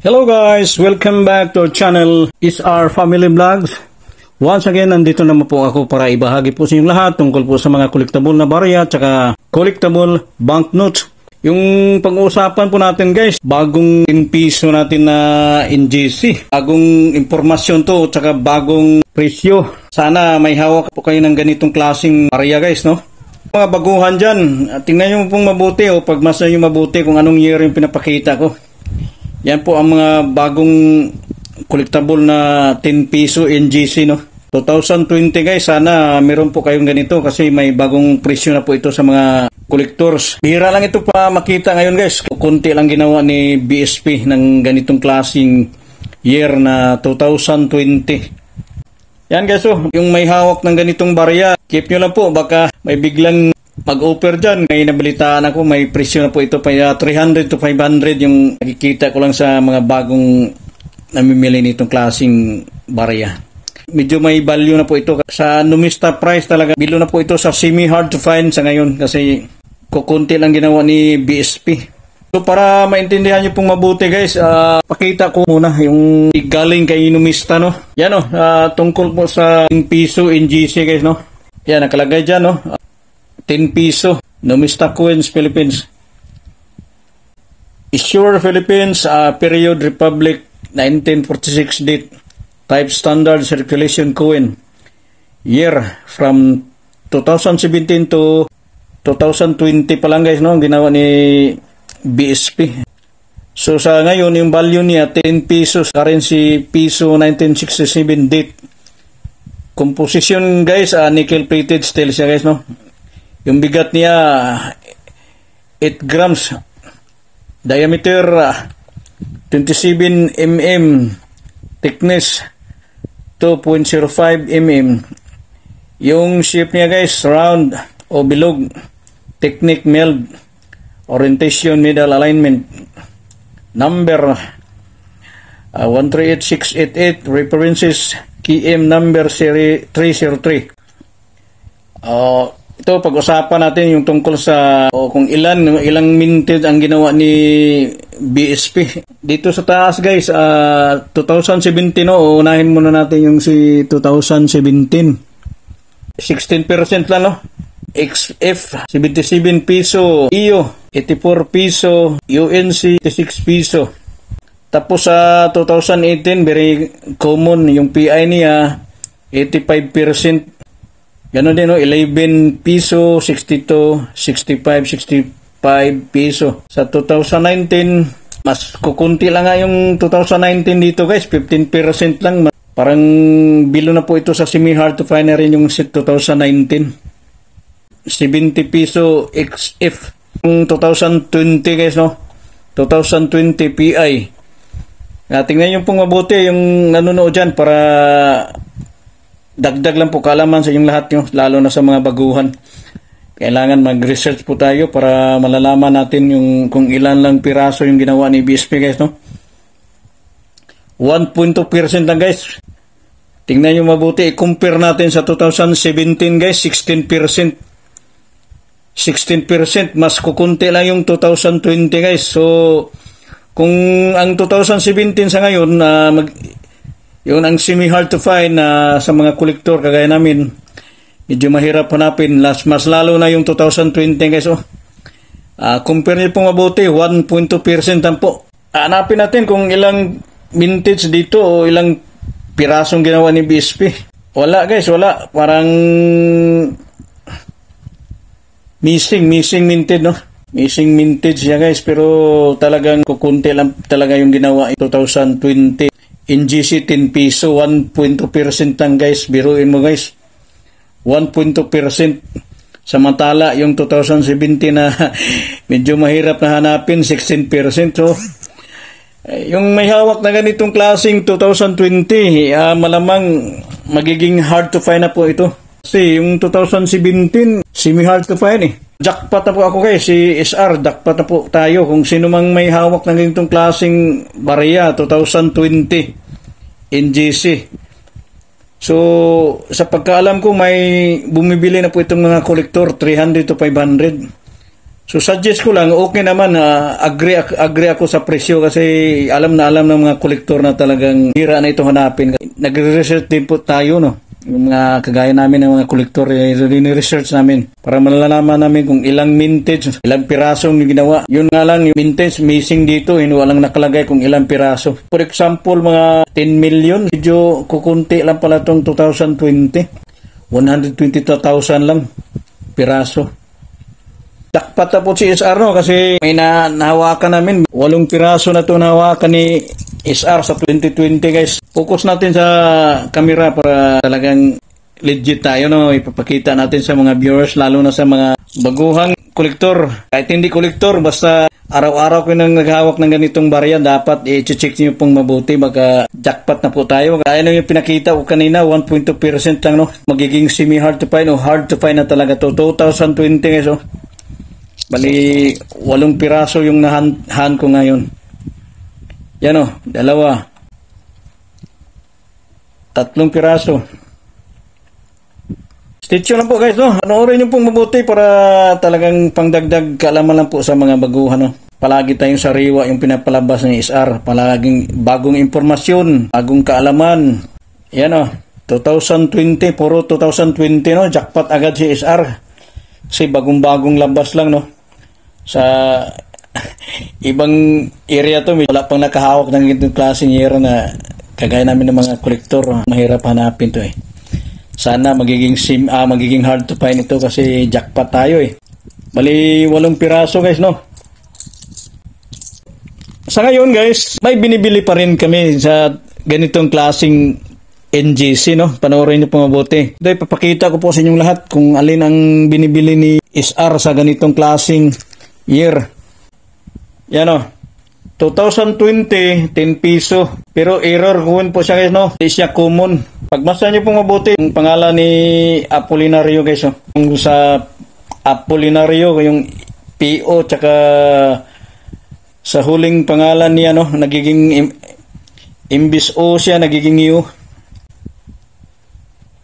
Hello guys! Welcome back to our channel, SR Family Vlogs. Once again, nandito naman po ako para ibahagi po sa inyong lahat tungkol po sa mga collectible na barya at saka collectible banknotes. Yung pag-uusapan po natin guys, bagong 10 piso natin na NGC. Bagong impormasyon to at saka bagong presyo. Sana may hawak po kayo ng ganitong klaseng barya guys, no? Mga baguhan dyan, tingnan nyo pong mabuti o pagmasa nyo mabuti kung anong year yung pinapakita ko. Yan po ang mga bagong collectible na 10 piso NGC, no? 2020 guys, sana meron po kayong ganito kasi may bagong presyo na po ito sa mga collectors. Bihira lang ito pa makita ngayon guys. Kunti lang ginawa ni BSP ng ganitong klaseng year na 2020. Yan guys, oh, yung may hawak ng ganitong barya, keep nyo lang po, baka may biglang mag-offer dyan. May nabalitaan ako, may presyo na po ito pa 300 to 500 yung nakikita ko lang sa mga bagong namimili nitong klaseng barya. Medyo may value na po ito. Sa numista price talaga, bilo na po ito sa semi-hard to find sa ngayon kasi kukunti lang ginawa ni BSP. So para maintindihan nyo pong mabuti guys, pakita ko muna yung galing kay numista, no? Yan, no? Tungkol po sa 10 piso NGC guys, no? Yan, nakalagay dyan, no? 10 piso, Numista Coins, Philippines. Issuer Philippines, period Republic, 1946 date. Type standard circulation coin. Year from 2017 to 2020 pa lang guys, no? Ginawa ni BSP. So sa ngayon, yung value niya, 10 pesos, currency piso 1967 date. Composition guys, nickel plated steel siya guys, no? Yung bigat niya 8 grams, diameter 27 mm, thickness 2.05 mm. Yung shape niya guys, round o bilog, technique meld, orientation middle alignment, number 138688, references KM number series 303. Ito, pag-usapan natin yung tungkol sa kung ilang minted ang ginawa ni BSP. Dito sa taas guys, 2017, no? Unahin muna natin yung si 2017. 16% lang, no? XF, 77 piso. EO, 84 piso. UNC, 86 piso. Tapos sa 2018, very common, yung PI niya, 85%. Ganon din, no? 11 piso, 62, 65, 65 piso. Sa 2019, mas kukunti lang nga yung 2019 dito guys, 15% lang. Parang bilo na po ito sa semi-hard to find na rin yung 2019. 70 piso XF. Yung 2020 guys, no? 2020 PI. Tingnan yung pong mabuti yung nanonood dyan para dagdag lang po kaalaman sa inyong lahat nyo, lalo na sa mga baguhan. Kailangan mag-research po tayo para malalaman natin yung kung ilan lang piraso yung ginawa ni BSP guys, no? 1.2% lang guys. Tingnan nyo mabuti, i-compare natin sa 2017 guys, 16%. 16%, mas kukunti lang yung 2020 guys. So, kung ang 2017 sa ngayon, yun ang semi-hard to find sa mga kolektor kagaya namin. Medyo mahirap hanapin. Mas lalo na yung 2020 guys. Compare nyo pong mabuti, 1.2% lang po. Hanapin natin kung ilang vintage dito o ilang pirasong ginawa ni BSP. Wala guys, wala. Parang missing minted, no? Missing mintage siya guys. Pero talagang kukunti lang talaga yung ginawa 2020. NGC 10 piso, 1.2% lang guys. Biruin mo guys, 1.2%. Samantala yung 2017 na medyo mahirap na hanapin, 16%. So, yung may hawak na ganitong klaseng 2020, malamang magiging hard to find na po ito. Kasi yung 2017, semi-hard to find eh. Jackpot na po ako guys, si SR, jackpot na po tayo. Kung sino mang may hawak ng ganitong klaseng barya, 2020, NGC. So, sa pagkaalam ko, may bumibili na po itong mga kolektor, 300 to 500. So suggest ko lang, okay naman, agree ako sa presyo kasi alam na alam ng mga kolektor na talagang hira na ito hanapin. Nagre-research din po tayo, no? Yung mga kagaya namin ng mga kolektor, research namin para malalaman namin kung ilang mintage, ilang piraso yung ginawa. Yun nga lang, yung mintage missing dito, walang nakalagay kung ilang piraso. For example, mga 10 million, medyo kukunti lang pala itong 2020. 122,000 lang piraso. Jackpot na po si SR, no? Kasi may nahawakan namin. 8 piraso na ito nahawakan ni SR sa 2020, guys. Focus natin sa camera para talagang legit tayo, no? Ipapakita natin sa mga viewers, lalo na sa mga baguhang kolektor. Kahit hindi kolektor, basta araw-araw ko nang naghawak ng ganitong barya, dapat i-check nyo pong mabuti. Baka jackpot na po tayo. Kaya na yung pinakita ko kanina, 1.2% lang, no? Magiging semi-hard to find o hard to find na talaga to. 2020, guys, oh. Bali, 8 piraso yung nahan ko ngayon. Yan o, 2. 3 piraso. Stay tuned lang po, guys, no? Panoorin nyo pong mabuti para talagang pangdagdag kaalaman lang po sa mga baguhan, no? Palagi tayong sariwa yung pinapalabas ng SR. Palaging bagong impormasyon, bagong kaalaman. Yan o, 2020, puro 2020, no? Jackpot agad si SR. Kasi bagong-bagong labas lang, no? Sa ibang area to, wala pang nakahawak ng ganitong klaseng year na kagaya namin ng mga kolektor. Mahirap hanapin to, eh. Sana magiging hard to find ito kasi jackpot tayo, eh. Bali, 8 piraso, guys, no? Sa ngayon, guys, may binibili pa rin kami sa ganitong klaseng NGC, no? Panoorin niyo po mabuti. Ito, ipapakita ko po sa inyong lahat kung alin ang binibili ni SR sa ganitong klaseng year. Yan, o. 2020, 10 piso. Pero error kuhin po siya, guys, no? Hindi siya common. Pagmasa niyo po mabuti, yung pangalan ni Apolinario, guys, no? Yung sa Apolinario, yung PO, tsaka sa huling pangalan niya, no? Nagiging imbis O siya, nagiging U.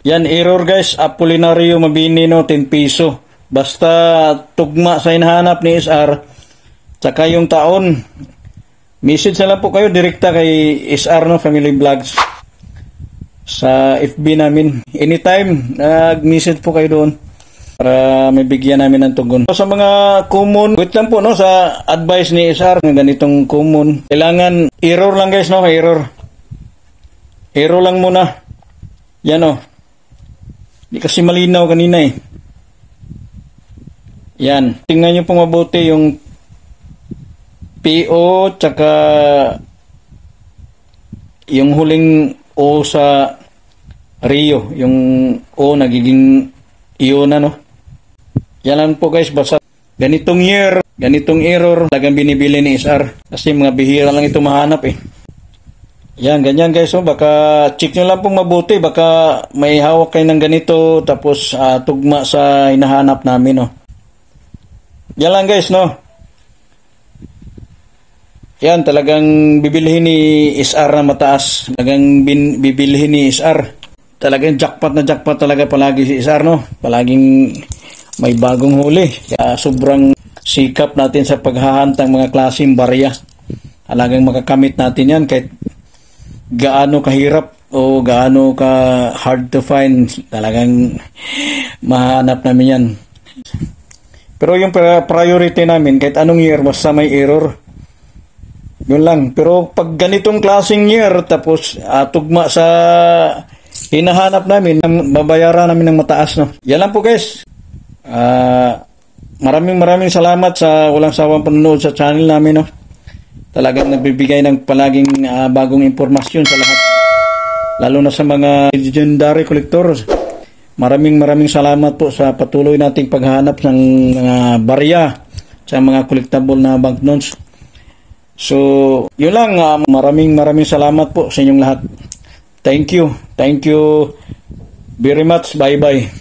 Yan, error, guys. Apolinario Mabini, no? 10 piso. Basta tugma sa hinahanap ni SR, tsaka yung taon. Message na lang po kayo direkta kay SR, no? Family Vlogs. Sa FB namin. Anytime, nag-message po kayo doon para may bigyan namin ng tugon. So, sa mga common, wait lang po, no? Sa advice ni SR, ng ganitong common, kailangan error lang, guys, no? Error. Error lang muna. Yan, no? Di kasi malinaw kanina, eh. Yan. Tingnan nyo pong mabuti yung PO tsaka yung huling O sa Rio. Yung O nagiging IO na, no? Yan lang po, guys. Basta ganitong year, ganitong error, talagang binibili ni SR. Kasi mga bihira lang ito mahanap, eh. Yan, ganyan, guys. So, baka check nyo lang pong mabuti. Baka may hawak kayo ng ganito tapos tugma sa hinahanap namin, no? Yan lang, guys, no? Yan, talagang bibilhin ni SR na mataas. Talagang bibilhin ni SR. Talagang jackpot na jackpot talaga palagi si SR, no? Palaging may bagong huli. Kaya sobrang sikap natin sa paghahantang mga klaseng barya. Talagang makakamit natin yan kahit gaano kahirap o gaano ka hard to find. Talagang mahanap namin yan. Pero yung priority namin, kahit anong year, basta may error. Yun lang. Pero pag ganitong klaseng year, tapos tugma sa hinahanap namin, babayaran namin ng mataas, no? Yan lang po, guys. Maraming salamat sa walang sawang panonood sa channel namin, no? Talagang nagbibigay ng palaging bagong impormasyon sa lahat. Lalo na sa mga legendary collectors. Maraming salamat po sa patuloy nating paghahanap ng mga barya sa mga collectible na banknotes. So, yun lang. Maraming salamat po sa inyong lahat. Thank you. Thank you very much. Bye-bye.